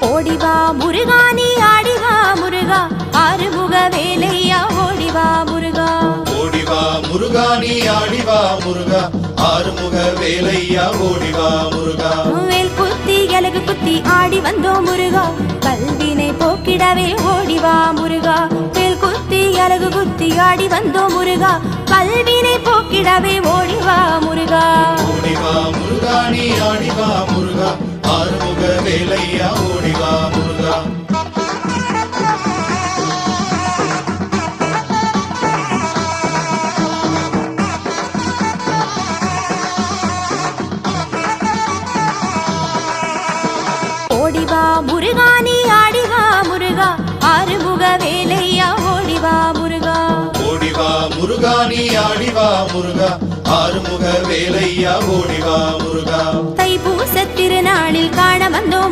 ஓடிவா முருகா நீ ஆடிவா முருகா ஆறுமுக வேலையா ஓடிவா முருகா ஓடிவா முருகா நீ ஆடிவா முருகா ஆறுமுக வேலையா ஓடிவா முருகா வேல் குத்தி எலகு குத்தி ஆடி வந்தோம் முருகா கல்வினை போக்கிடவே ஓடிவா முருகா வேல் குத்தி எலகு குத்தி ஆடி வந்தோம் முருகா கல்வினை போக்கிடவே ஓடிவா முருகா ஓடிவா முருகா நீ ஆடிவா முருகா ஆறுமுக வேலையா ஓடிவா முருகா ஓடிவா முருகா நீ ஆடிவா முருகா ஆறுமுக வேலையா ஓடிவா முருகா ஓடிவா முருகா நீ ஆடிவா முருகா ஆறுமுக வேலையா ஓடிவா முருகா தைப்பூச திருநாளில் காண வந்தோம்